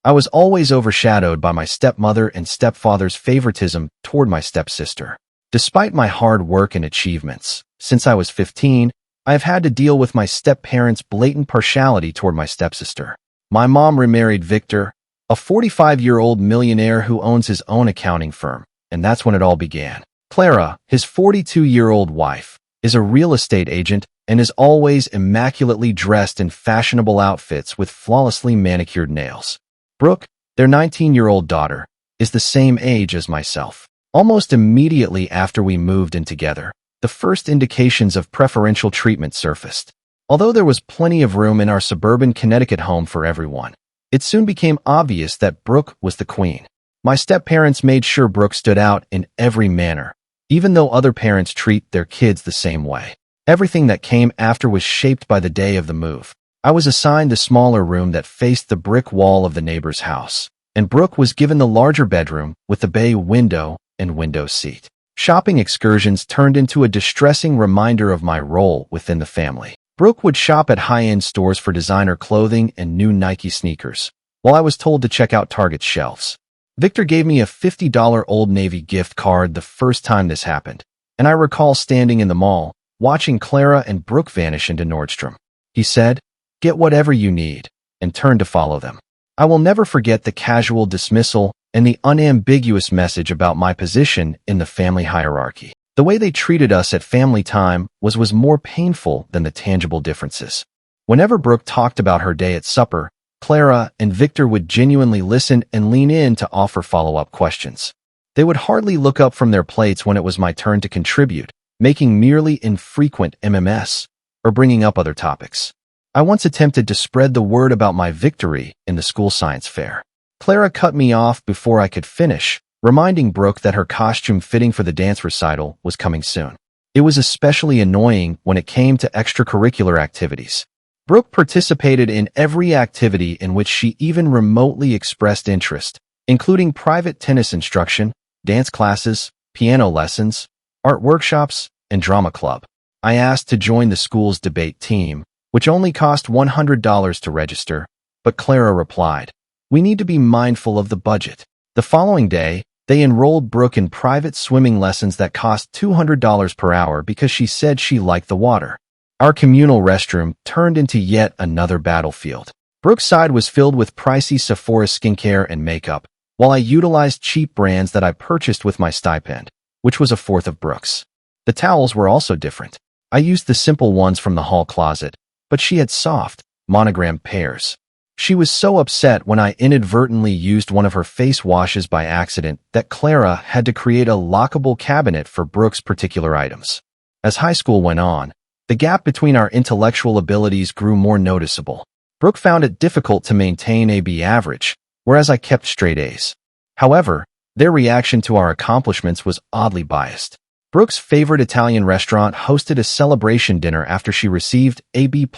I was always overshadowed by my stepmother and stepfather's favoritism toward my stepsister. Despite my hard work and achievements, since I was 15, I have had to deal with my step-parents' blatant partiality toward my stepsister. My mom remarried Victor, a 45-year-old millionaire who owns his own accounting firm, and that's when it all began. Clara, his 42-year-old wife, is a real estate agent and is always immaculately dressed in fashionable outfits with flawlessly manicured nails. Brooke, their 19-year-old daughter, is the same age as myself. Almost immediately after we moved in together, the first indications of preferential treatment surfaced. Although there was plenty of room in our suburban Connecticut home for everyone, it soon became obvious that Brooke was the queen. My step-parents made sure Brooke stood out in every manner, even though other parents treat their kids the same way. Everything that came after was shaped by the day of the move. I was assigned the smaller room that faced the brick wall of the neighbor's house, and Brooke was given the larger bedroom with the bay window and window seat. Shopping excursions turned into a distressing reminder of my role within the family. Brooke would shop at high-end stores for designer clothing and new Nike sneakers, while I was told to check out Target's shelves. Victor gave me a $50 Old Navy gift card the first time this happened, and I recall standing in the mall, watching Clara and Brooke vanish into Nordstrom. He said, "Get whatever you need," and turned to follow them. I will never forget the casual dismissal and the unambiguous message about my position in the family hierarchy. The way they treated us at family time was more painful than the tangible differences. Whenever Brooke talked about her day at supper, Clara and Victor would genuinely listen and lean in to offer follow-up questions. They would hardly look up from their plates when it was my turn to contribute, making merely infrequent MMS or bringing up other topics. I once attempted to spread the word about my victory in the school science fair. Clara cut me off before I could finish, reminding Brooke that her costume fitting for the dance recital was coming soon. It was especially annoying when it came to extracurricular activities. Brooke participated in every activity in which she even remotely expressed interest, including private tennis instruction, dance classes, piano lessons, art workshops, and drama club. I asked to join the school's debate team, which only cost $100 to register, but Clara replied, "We need to be mindful of the budget." The following day, they enrolled Brooke in private swimming lessons that cost $200 per hour because she said she liked the water. Our communal restroom turned into yet another battlefield. Brooke's side was filled with pricey Sephora skincare and makeup, while I utilized cheap brands that I purchased with my stipend, which was a fourth of Brooke's. The towels were also different. I used the simple ones from the hall closet, but she had soft, monogrammed pairs. She was so upset when I inadvertently used one of her face washes by accident that Clara had to create a lockable cabinet for Brooke's particular items. As high school went on, the gap between our intellectual abilities grew more noticeable. Brooke found it difficult to maintain a B average, whereas I kept straight A's. However, their reaction to our accomplishments was oddly biased. Brooke's favorite Italian restaurant hosted a celebration dinner after she received a B+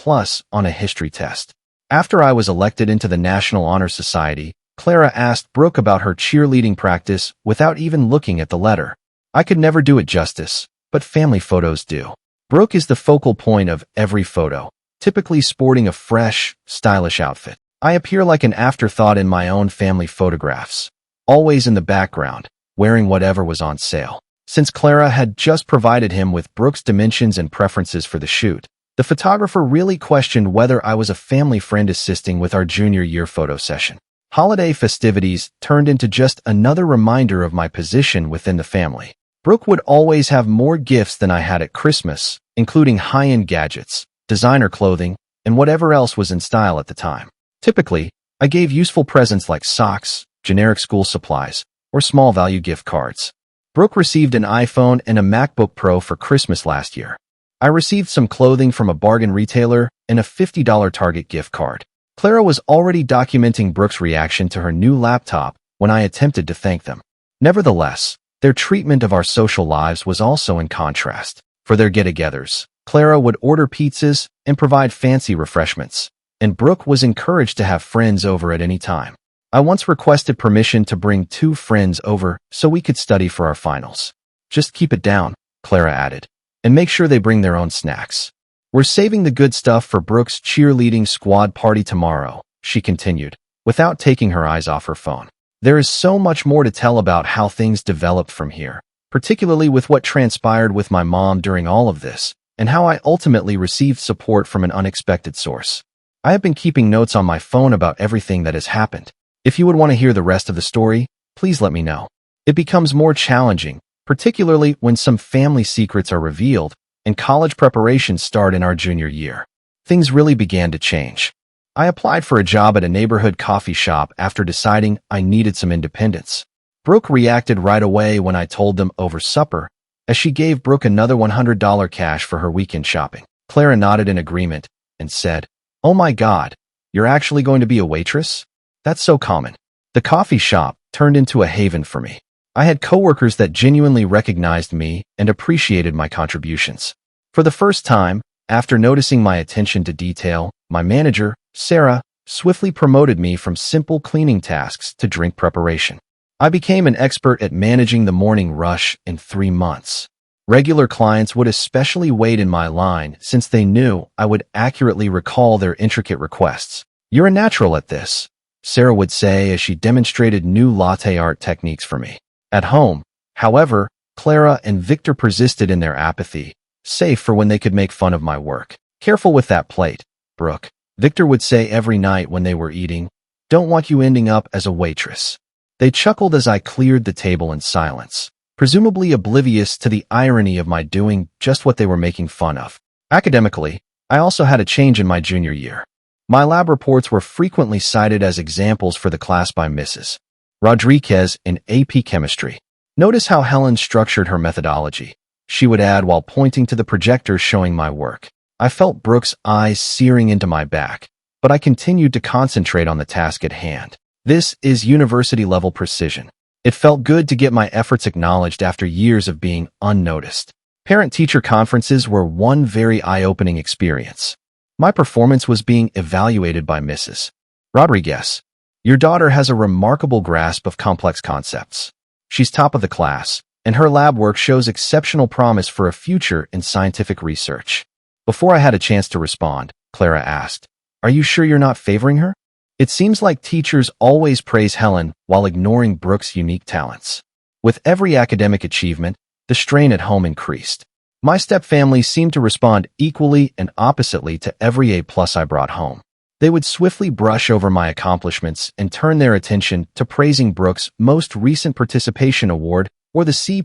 on a history test. After I was elected into the National Honor Society, Clara asked Brooke about her cheerleading practice without even looking at the letter. I could never do it justice, but family photos do. Brooke is the focal point of every photo, typically sporting a fresh, stylish outfit. I appear like an afterthought in my own family photographs, always in the background, wearing whatever was on sale. Since Clara had just provided him with Brooke's dimensions and preferences for the shoot, the photographer really questioned whether I was a family friend assisting with our junior year photo session. Holiday festivities turned into just another reminder of my position within the family. Brooke would always have more gifts than I had at Christmas, including high-end gadgets, designer clothing, and whatever else was in style at the time. Typically, I gave useful presents like socks, generic school supplies, or small-value gift cards. Brooke received an iPhone and a MacBook Pro for Christmas last year. I received some clothing from a bargain retailer and a $50 Target gift card. Clara was already documenting Brooke's reaction to her new laptop when I attempted to thank them. Nevertheless, their treatment of our social lives was also in contrast. For their get-togethers, Clara would order pizzas and provide fancy refreshments, and Brooke was encouraged to have friends over at any time. I once requested permission to bring 2 friends over so we could study for our finals. "Just keep it down," Clara added, "and make sure they bring their own snacks." "We're saving the good stuff for Brooke's cheerleading squad party tomorrow," she continued, without taking her eyes off her phone. There is so much more to tell about how things developed from here, particularly with what transpired with my mom during all of this, and how I ultimately received support from an unexpected source. I have been keeping notes on my phone about everything that has happened. If you would want to hear the rest of the story, please let me know. It becomes more challenging, particularly when some family secrets are revealed and college preparations start in our junior year. Things really began to change. I applied for a job at a neighborhood coffee shop after deciding I needed some independence. Brooke reacted right away when I told them over supper, as she gave Brooke another $100 cash for her weekend shopping. Clara nodded in agreement and said, "Oh my God, you're actually going to be a waitress? That's so common." The coffee shop turned into a haven for me. I had coworkers that genuinely recognized me and appreciated my contributions. For the first time, after noticing my attention to detail, my manager, Sarah, swiftly promoted me from simple cleaning tasks to drink preparation. I became an expert at managing the morning rush in 3 months. Regular clients would especially wait in my line since they knew I would accurately recall their intricate requests. "You're a natural at this," Sarah would say as she demonstrated new latte art techniques for me. At home, however, Clara and Victor persisted in their apathy, safe for when they could make fun of my work. "Careful with that plate, Brooke," Victor would say every night when they were eating. "Don't want you ending up as a waitress." They chuckled as I cleared the table in silence, presumably oblivious to the irony of my doing just what they were making fun of. Academically, I also had a change in my junior year. My lab reports were frequently cited as examples for the class by Mrs. Rodriguez in AP Chemistry. Notice how Helen structured her methodology, she would add while pointing to the projector showing my work. I felt Brooke's eyes searing into my back, but I continued to concentrate on the task at hand. This is university-level precision. It felt good to get my efforts acknowledged after years of being unnoticed. Parent-teacher conferences were one very eye-opening experience. My performance was being evaluated by Mrs. Rodriguez. "Your daughter has a remarkable grasp of complex concepts. She's top of the class, and her lab work shows exceptional promise for a future in scientific research." Before I had a chance to respond, Clara asked, "Are you sure you're not favoring her?" It seems like teachers always praise Helen while ignoring Brooke's unique talents. With every academic achievement, the strain at home increased. My stepfamily seemed to respond equally and oppositely to every A+ I brought home. They would swiftly brush over my accomplishments and turn their attention to praising Brooke's most recent participation award or the C+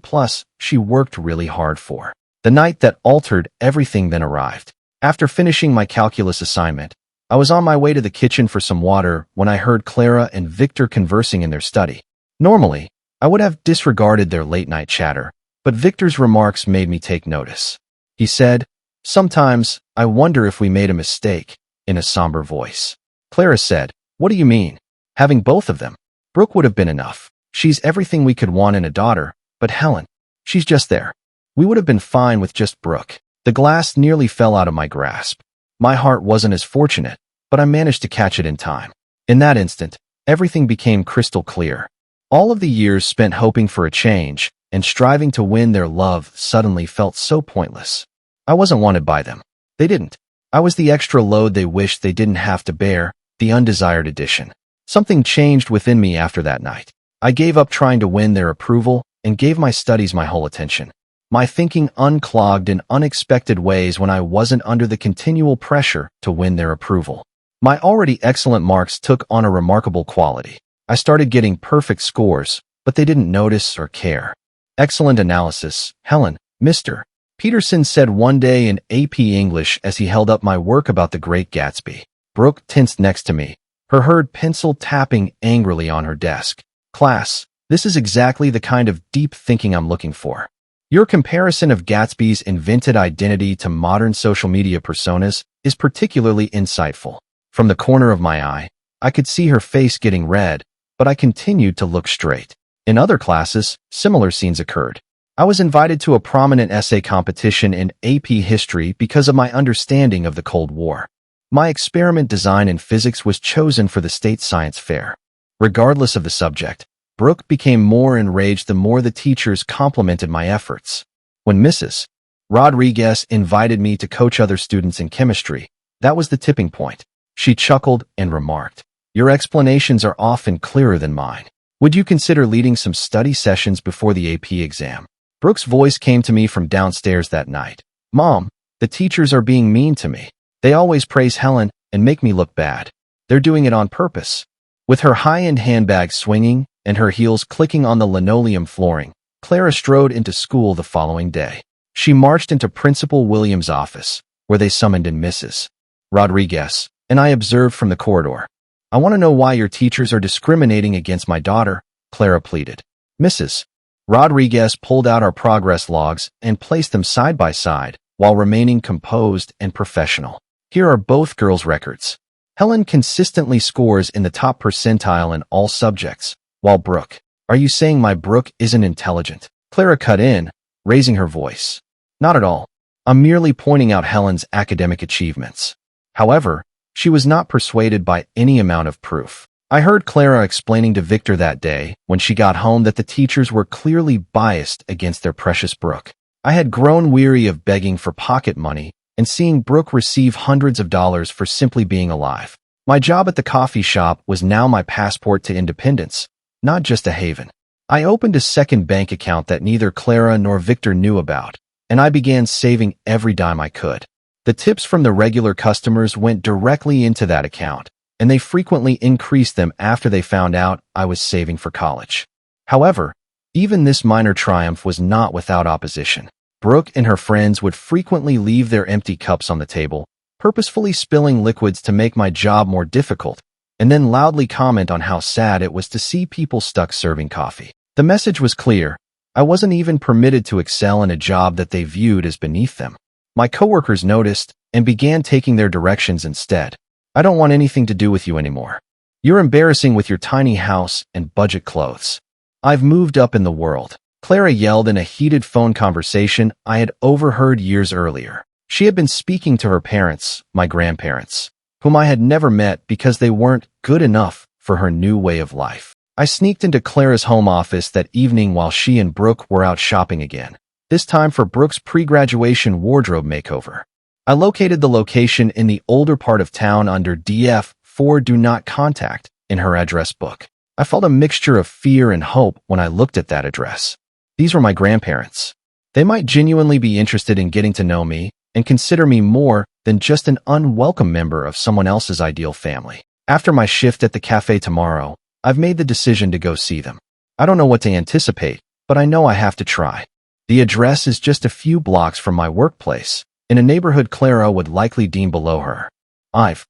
she worked really hard for. The night that altered everything then arrived. After finishing my calculus assignment, I was on my way to the kitchen for some water when I heard Clara and Victor conversing in their study. Normally, I would have disregarded their late-night chatter, but Victor's remarks made me take notice. He said, "Sometimes, I wonder if we made a mistake," in a somber voice. Clara said, "What do you mean? Having both of them? Brooke would have been enough. She's everything we could want in a daughter, but Helen, she's just there. We would have been fine with just Brooke." The glass nearly fell out of my grasp. My heart wasn't as fortunate, but I managed to catch it in time. In that instant, everything became crystal clear. All of the years spent hoping for a change and striving to win their love suddenly felt so pointless. I wasn't wanted by them. They didn't. I was the extra load they wished they didn't have to bear, the undesired addition. Something changed within me after that night. I gave up trying to win their approval and gave my studies my whole attention. My thinking unclogged in unexpected ways when I wasn't under the continual pressure to win their approval. My already excellent marks took on a remarkable quality. I started getting perfect scores, but they didn't notice or care. "Excellent analysis, Helen," Mr. Peterson said one day in AP English as he held up my work about the Great Gatsby. Brooke tensed next to me, her heard pencil tapping angrily on her desk. "Class, this is exactly the kind of deep thinking I'm looking for. Your comparison of Gatsby's invented identity to modern social media personas is particularly insightful." From the corner of my eye, I could see her face getting red, but I continued to look straight. In other classes, similar scenes occurred. I was invited to a prominent essay competition in AP History because of my understanding of the Cold War. My experiment design in physics was chosen for the state science fair. Regardless of the subject, Brooke became more enraged the more the teachers complimented my efforts. When Mrs. Rodriguez invited me to coach other students in chemistry, that was the tipping point. She chuckled and remarked, Your explanations are often clearer than mine. Would you consider leading some study sessions before the AP exam? Brooke's voice came to me from downstairs that night. Mom, the teachers are being mean to me. They always praise Helen and make me look bad. They're doing it on purpose. With her high-end handbag swinging and her heels clicking on the linoleum flooring, Clara strode into school the following day. She marched into Principal Williams' office, where they summoned in Mrs. Rodriguez, and I observed from the corridor. I want to know why your teachers are discriminating against my daughter, Clara pleaded. Mrs. Rodriguez pulled out our progress logs and placed them side by side, while remaining composed and professional. Here are both girls' records. Helen consistently scores in the top percentile in all subjects, while Brooke. Are you saying my Brooke isn't intelligent? Clara cut in, raising her voice. Not at all. I'm merely pointing out Helen's academic achievements. However, she was not persuaded by any amount of proof. I heard Clara explaining to Victor that day, when she got home, that the teachers were clearly biased against their precious Brooke. I had grown weary of begging for pocket money and seeing Brooke receive hundreds of dollars for simply being alive. My job at the coffee shop was now my passport to independence, not just a haven. I opened a second bank account that neither Clara nor Victor knew about, and I began saving every dime I could. The tips from the regular customers went directly into that account, and they frequently increased them after they found out I was saving for college. However, even this minor triumph was not without opposition. Brooke and her friends would frequently leave their empty cups on the table, purposefully spilling liquids to make my job more difficult, and then loudly comment on how sad it was to see people stuck serving coffee. The message was clear. I wasn't even permitted to excel in a job that they viewed as beneath them. My coworkers noticed and began taking their directions instead. I don't want anything to do with you anymore. You're embarrassing with your tiny house and budget clothes. I've moved up in the world, Clara yelled in a heated phone conversation I had overheard years earlier. She had been speaking to her parents, my grandparents, whom I had never met because they weren't good enough for her new way of life. I sneaked into Clara's home office that evening while she and Brooke were out shopping again, this time for Brooke's pre-graduation wardrobe makeover. I located the location in the older part of town under DF for Do Not Contact in her address book. I felt a mixture of fear and hope when I looked at that address. These were my grandparents. They might genuinely be interested in getting to know me and consider me more than just an unwelcome member of someone else's ideal family. After my shift at the cafe tomorrow, I've made the decision to go see them. I don't know what to anticipate, but I know I have to try. The address is just a few blocks from my workplace, in a neighborhood Clara would likely deem below her. I've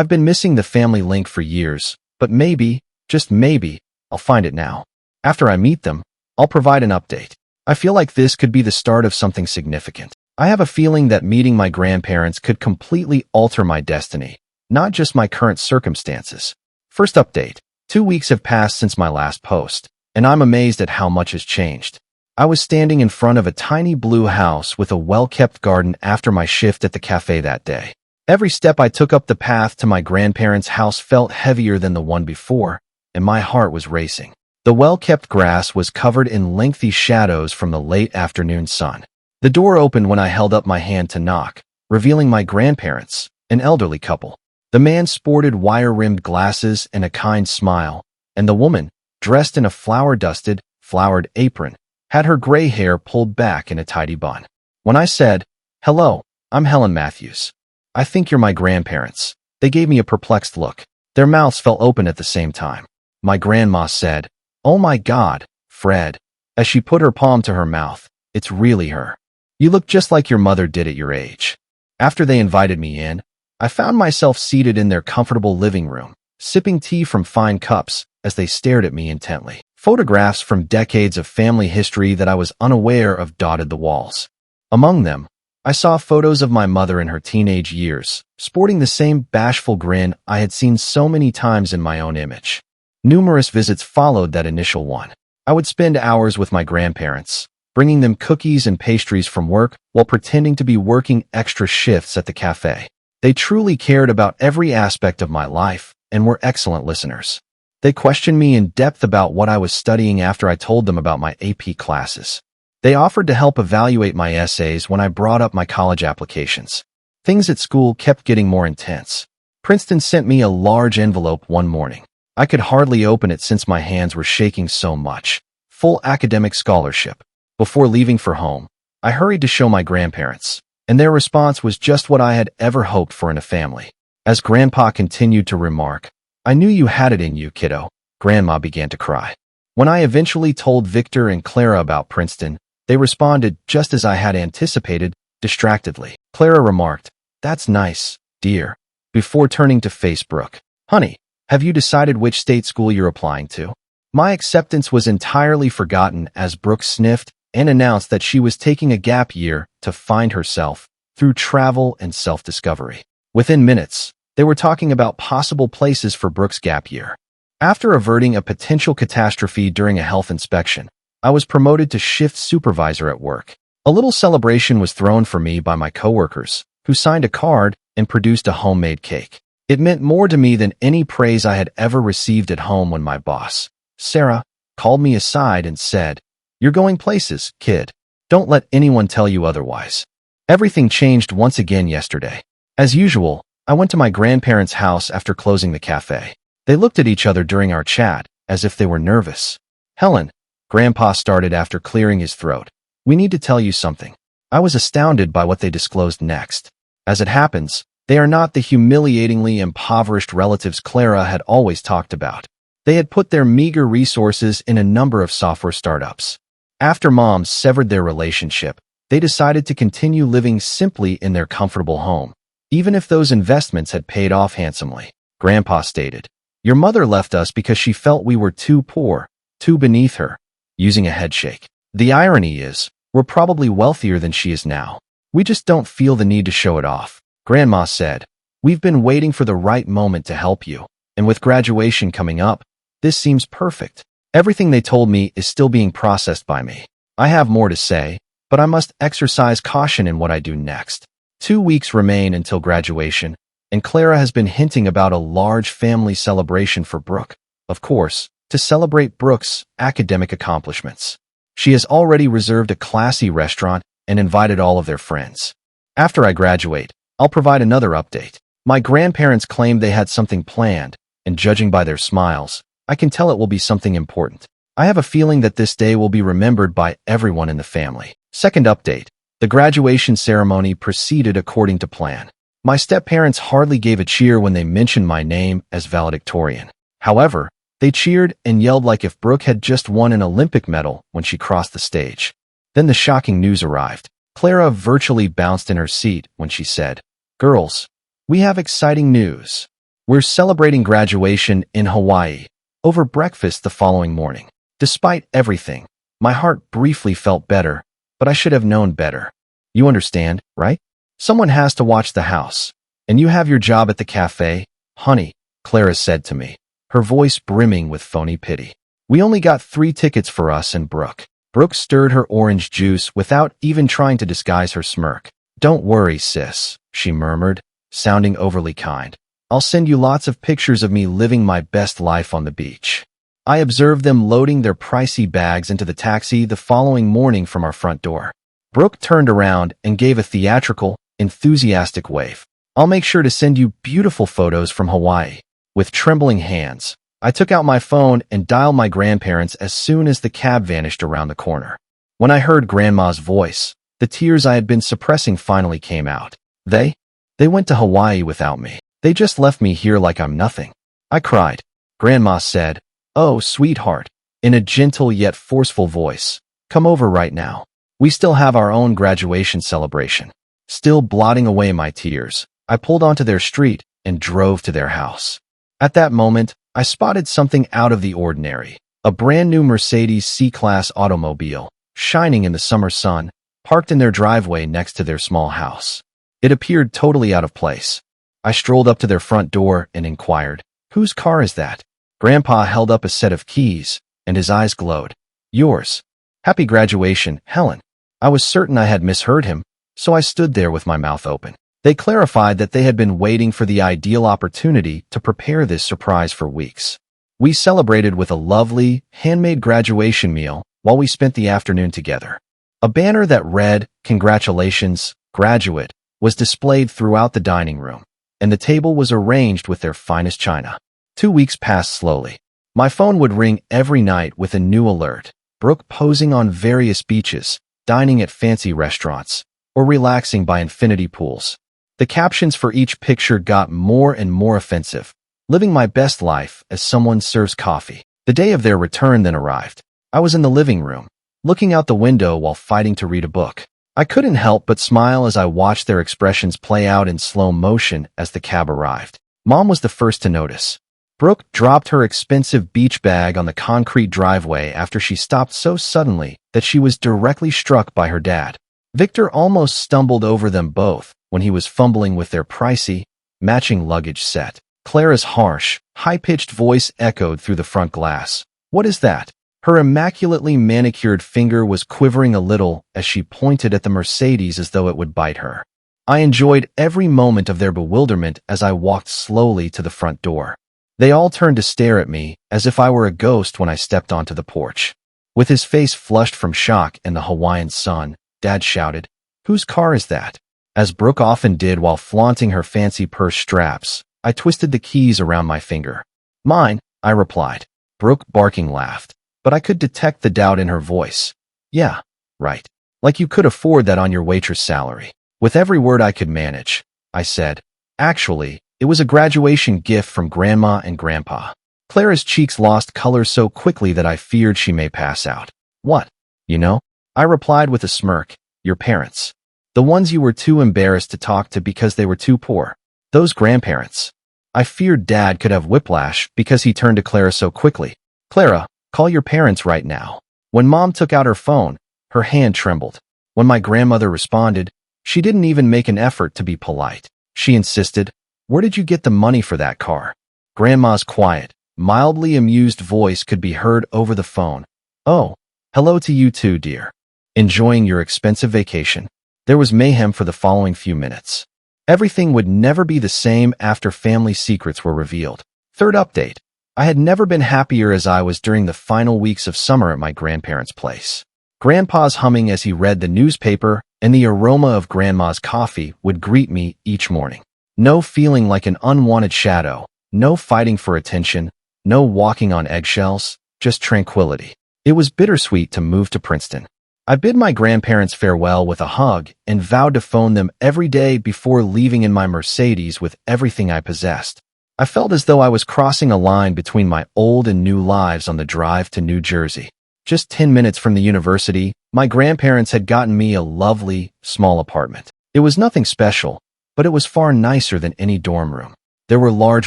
been missing the family link for years, but maybe, just maybe, I'll find it now. After I meet them, I'll provide an update. I feel like this could be the start of something significant. I have a feeling that meeting my grandparents could completely alter my destiny, not just my current circumstances. First update. 2 weeks have passed since my last post, and I'm amazed at how much has changed. I was standing in front of a tiny blue house with a well-kept garden after my shift at the cafe that day. Every step I took up the path to my grandparents' house felt heavier than the one before, and my heart was racing. The well-kept grass was covered in lengthy shadows from the late afternoon sun. The door opened when I held up my hand to knock, revealing my grandparents, an elderly couple. The man sported wire-rimmed glasses and a kind smile, and the woman, dressed in a flour-dusted, flowered apron, had her gray hair pulled back in a tidy bun. When I said, "Hello, I'm Helen Matthews. I think you're my grandparents," they gave me a perplexed look. Their mouths fell open at the same time. My grandma said, "Oh my God, Fred," as she put her palm to her mouth. "It's really her. You look just like your mother did at your age." After they invited me in, I found myself seated in their comfortable living room, sipping tea from fine cups as they stared at me intently. Photographs from decades of family history that I was unaware of dotted the walls. Among them, I saw photos of my mother in her teenage years, sporting the same bashful grin I had seen so many times in my own image. Numerous visits followed that initial one. I would spend hours with my grandparents, bringing them cookies and pastries from work while pretending to be working extra shifts at the cafe. They truly cared about every aspect of my life and were excellent listeners. They questioned me in depth about what I was studying after I told them about my AP classes. They offered to help evaluate my essays when I brought up my college applications. Things at school kept getting more intense. Princeton sent me a large envelope one morning. I could hardly open it since my hands were shaking so much. Full academic scholarship. Before leaving for home, I hurried to show my grandparents, and their response was just what I had ever hoped for in a family. As Grandpa continued to remark, "I knew you had it in you, kiddo," Grandma began to cry. When I eventually told Victor and Clara about Princeton, they responded just as I had anticipated, distractedly. Clara remarked, "That's nice, dear," before turning to face Brooke. "Honey, have you decided which state school you're applying to?" My acceptance was entirely forgotten as Brooke sniffed and announced that she was taking a gap year to find herself through travel and self-discovery. Within minutes, they were talking about possible places for Brooke's gap year. After averting a potential catastrophe during a health inspection, I was promoted to shift supervisor at work. A little celebration was thrown for me by my coworkers, who signed a card and produced a homemade cake. It meant more to me than any praise I had ever received at home when my boss, Sarah, called me aside and said, "You're going places, kid. Don't let anyone tell you otherwise." Everything changed once again yesterday. As usual, I went to my grandparents' house after closing the cafe. They looked at each other during our chat, as if they were nervous. "Helen," Grandpa started after clearing his throat, "we need to tell you something." I was astounded by what they disclosed next. As it happens, they are not the humiliatingly impoverished relatives Clara had always talked about. They had put their meager resources in a number of software startups. After Mom severed their relationship, they decided to continue living simply in their comfortable home, even if those investments had paid off handsomely. Grandpa stated, "Your mother left us because she felt we were too poor, too beneath her," using a headshake. "The irony is, we're probably wealthier than she is now. We just don't feel the need to show it off." Grandma said, "We've been waiting for the right moment to help you, and with graduation coming up, this seems perfect." Everything they told me is still being processed by me. I have more to say, but I must exercise caution in what I do next. 2 weeks remain until graduation, and Clara has been hinting about a large family celebration for Brooke, of course, to celebrate Brooke's academic accomplishments. She has already reserved a classy restaurant and invited all of their friends. After I graduate, I'll provide another update. My grandparents claimed they had something planned, and judging by their smiles, I can tell it will be something important. I have a feeling that this day will be remembered by everyone in the family. Second update. The graduation ceremony proceeded according to plan. My step-parents hardly gave a cheer when they mentioned my name as valedictorian. However, they cheered and yelled like if Brooke had just won an Olympic medal when she crossed the stage. Then the shocking news arrived. Clara virtually bounced in her seat when she said, "Girls, we have exciting news. We're celebrating graduation in Hawaii." Over breakfast the following morning. Despite everything, my heart briefly felt better, but I should have known better. You understand, right? Someone has to watch the house, and you have your job at the cafe, honey, Clara said to me, her voice brimming with phony pity. "We only got 3 tickets for us and Brooke." Brooke stirred her orange juice without even trying to disguise her smirk. "Don't worry, sis," she murmured, sounding overly kind. "I'll send you lots of pictures of me living my best life on the beach." I observed them loading their pricey bags into the taxi the following morning from our front door. Brooke turned around and gave a theatrical, enthusiastic wave. "I'll make sure to send you beautiful photos from Hawaii." With trembling hands, I took out my phone and dialed my grandparents as soon as the cab vanished around the corner. When I heard Grandma's voice, the tears I had been suppressing finally came out. They went to Hawaii without me. They just left me here like I'm nothing. I cried. Grandma said, "Oh, sweetheart," in a gentle yet forceful voice. "Come over right now. We still have our own graduation celebration." Still blotting away my tears, I pulled onto their street and drove to their house. At that moment, I spotted something out of the ordinary. A brand new Mercedes C-Class automobile, shining in the summer sun, parked in their driveway next to their small house. It appeared totally out of place. I strolled up to their front door and inquired, "Whose car is that?" Grandpa held up a set of keys, and his eyes glowed. "Yours. Happy graduation, Helen." I was certain I had misheard him, so I stood there with my mouth open. They clarified that they had been waiting for the ideal opportunity to prepare this surprise for weeks. We celebrated with a lovely, handmade graduation meal while we spent the afternoon together. A banner that read, "Congratulations, graduate," was displayed throughout the dining room. and the table was arranged with their finest china. 2 weeks passed slowly. My phone would ring every night with a new alert. Brooke posing on various beaches, dining at fancy restaurants, or relaxing by infinity pools. The captions for each picture got more and more offensive. Living my best life as someone serves coffee. The day of their return then arrived. I was in the living room, looking out the window while fighting to read a book. I couldn't help but smile as I watched their expressions play out in slow motion as the cab arrived. Mom was the first to notice. Brooke dropped her expensive beach bag on the concrete driveway after she stopped so suddenly that she was directly struck by her dad. Victor almost stumbled over them both when he was fumbling with their pricey, matching luggage set. Clara's harsh, high-pitched voice echoed through the front glass. "What is that?" Her immaculately manicured finger was quivering a little as she pointed at the Mercedes as though it would bite her. I enjoyed every moment of their bewilderment as I walked slowly to the front door. They all turned to stare at me as if I were a ghost when I stepped onto the porch. With his face flushed from shock and the Hawaiian sun, Dad shouted, "Whose car is that?" As Brooke often did while flaunting her fancy purse straps, I twisted the keys around my finger. "Mine," I replied. Brooke barking laughed, but I could detect the doubt in her voice. "Yeah, right. Like you could afford that on your waitress salary." With every word I could manage, I said, "Actually, it was a graduation gift from Grandma and Grandpa." Clara's cheeks lost color so quickly that I feared she may pass out. "What? You know?" I replied with a smirk. "Your parents. The ones you were too embarrassed to talk to because they were too poor. Those grandparents." I feared Dad could have whiplash because he turned to Clara so quickly. "Clara, call your parents right now." When Mom took out her phone, her hand trembled. When my grandmother responded, she didn't even make an effort to be polite. She insisted, "Where did you get the money for that car?" Grandma's quiet, mildly amused voice could be heard over the phone. "Oh, hello to you too, dear. Enjoying your expensive vacation?" There was mayhem for the following few minutes. Everything would never be the same after family secrets were revealed. Third update. I had never been happier as I was during the final weeks of summer at my grandparents' place. Grandpa's humming as he read the newspaper and the aroma of Grandma's coffee would greet me each morning. No feeling like an unwanted shadow, no fighting for attention, no walking on eggshells, just tranquility. It was bittersweet to move to Princeton. I bid my grandparents farewell with a hug and vowed to phone them every day before leaving in my Mercedes with everything I possessed. I felt as though I was crossing a line between my old and new lives on the drive to New Jersey. Just 10 minutes from the university, my grandparents had gotten me a lovely, small apartment. It was nothing special, but it was far nicer than any dorm room. There were large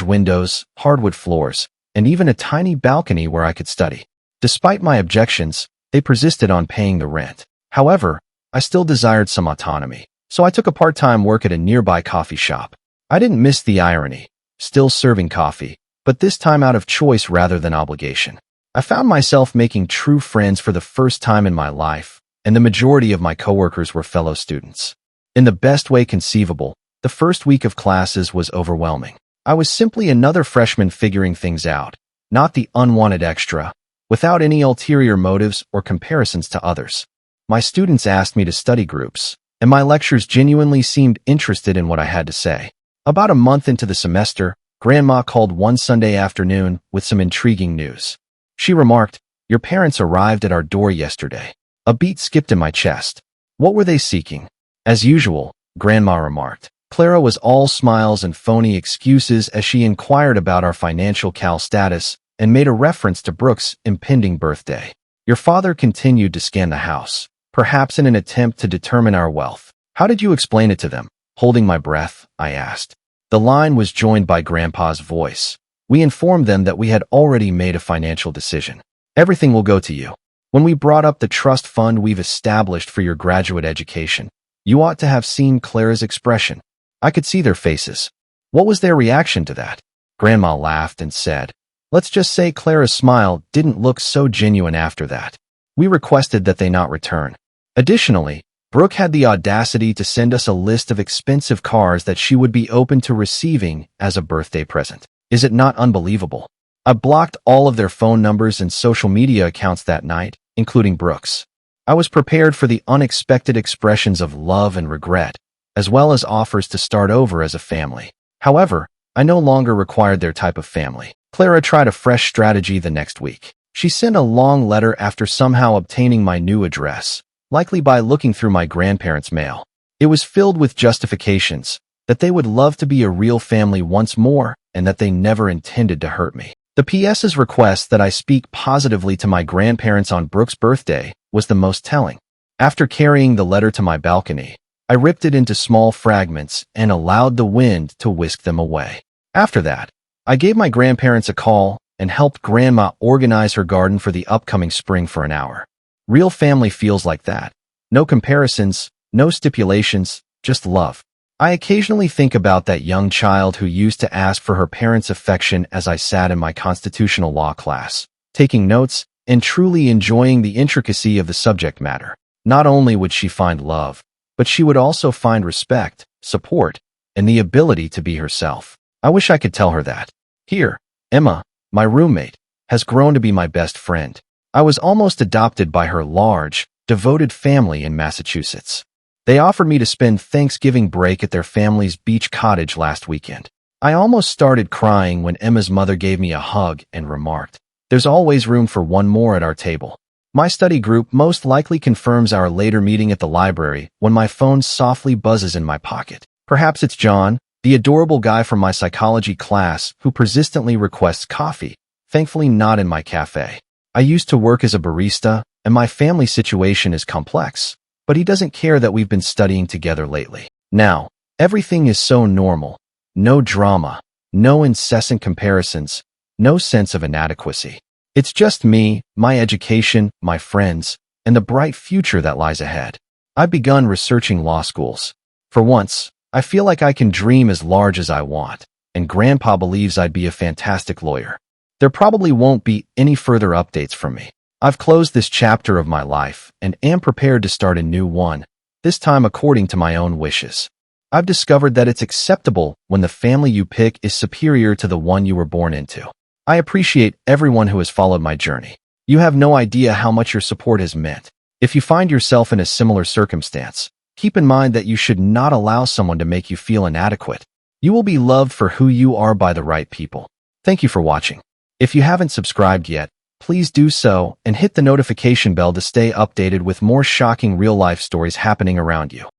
windows, hardwood floors, and even a tiny balcony where I could study. Despite my objections, they persisted on paying the rent. However, I still desired some autonomy, so I took a part-time work at a nearby coffee shop. I didn't miss the irony, still serving coffee, but this time out of choice rather than obligation. I found myself making true friends for the first time in my life, and the majority of my coworkers were fellow students. In the best way conceivable, the first week of classes was overwhelming. I was simply another freshman figuring things out, not the unwanted extra, without any ulterior motives or comparisons to others. My students asked me to study groups, and my lectures genuinely seemed interested in what I had to say. About a month into the semester, Grandma called one Sunday afternoon with some intriguing news. She remarked, "Your parents arrived at our door yesterday." A beat skipped in my chest. What were they seeking? As usual, Grandma remarked. Clara was all smiles and phony excuses as she inquired about our financial status and made a reference to Brooke's impending birthday. Your father continued to scan the house, perhaps in an attempt to determine our wealth. "How did you explain it to them?" Holding my breath, I asked. The line was joined by Grandpa's voice. "We informed them that we had already made a financial decision. Everything will go to you. When we brought up the trust fund we've established for your graduate education, you ought to have seen Clara's expression. I could see their faces. What was their reaction to that?" Grandma laughed and said, "Let's just say Clara's smile didn't look so genuine after that. We requested that they not return." Additionally, Brooke had the audacity to send us a list of expensive cars that she would be open to receiving as a birthday present. Is it not unbelievable? I blocked all of their phone numbers and social media accounts that night, including Brooke's. I was prepared for the unexpected expressions of love and regret, as well as offers to start over as a family. However, I no longer required their type of family. Clara tried a fresh strategy the next week. She sent a long letter after somehow obtaining my new address, likely by looking through my grandparents' mail. It was filled with justifications, that they would love to be a real family once more and that they never intended to hurt me. The PS's request that I speak positively to my grandparents on Brooke's birthday was the most telling. After carrying the letter to my balcony, I ripped it into small fragments and allowed the wind to whisk them away. After that, I gave my grandparents a call and helped Grandma organize her garden for the upcoming spring for an hour. Real family feels like that. No comparisons, no stipulations, just love. I occasionally think about that young child who used to ask for her parents' affection as I sat in my constitutional law class, taking notes and truly enjoying the intricacy of the subject matter. Not only would she find love, but she would also find respect, support, and the ability to be herself. I wish I could tell her that. Here, Emma, my roommate, has grown to be my best friend. I was almost adopted by her large, devoted family in Massachusetts. They offered me to spend Thanksgiving break at their family's beach cottage last weekend. I almost started crying when Emma's mother gave me a hug and remarked, "There's always room for one more at our table." My study group most likely confirms our later meeting at the library when my phone softly buzzes in my pocket. Perhaps it's John, the adorable guy from my psychology class who persistently requests coffee, thankfully not in my cafe. I used to work as a barista, and my family situation is complex, but he doesn't care that we've been studying together lately. Now, everything is so normal. No drama, no incessant comparisons, no sense of inadequacy. It's just me, my education, my friends, and the bright future that lies ahead. I've begun researching law schools. For once, I feel like I can dream as large as I want, and Grandpa believes I'd be a fantastic lawyer. There probably won't be any further updates from me. I've closed this chapter of my life and am prepared to start a new one, this time according to my own wishes. I've discovered that it's acceptable when the family you pick is superior to the one you were born into. I appreciate everyone who has followed my journey. You have no idea how much your support has meant. If you find yourself in a similar circumstance, keep in mind that you should not allow someone to make you feel inadequate. You will be loved for who you are by the right people. Thank you for watching. If you haven't subscribed yet, please do so and hit the notification bell to stay updated with more shocking real-life stories happening around you.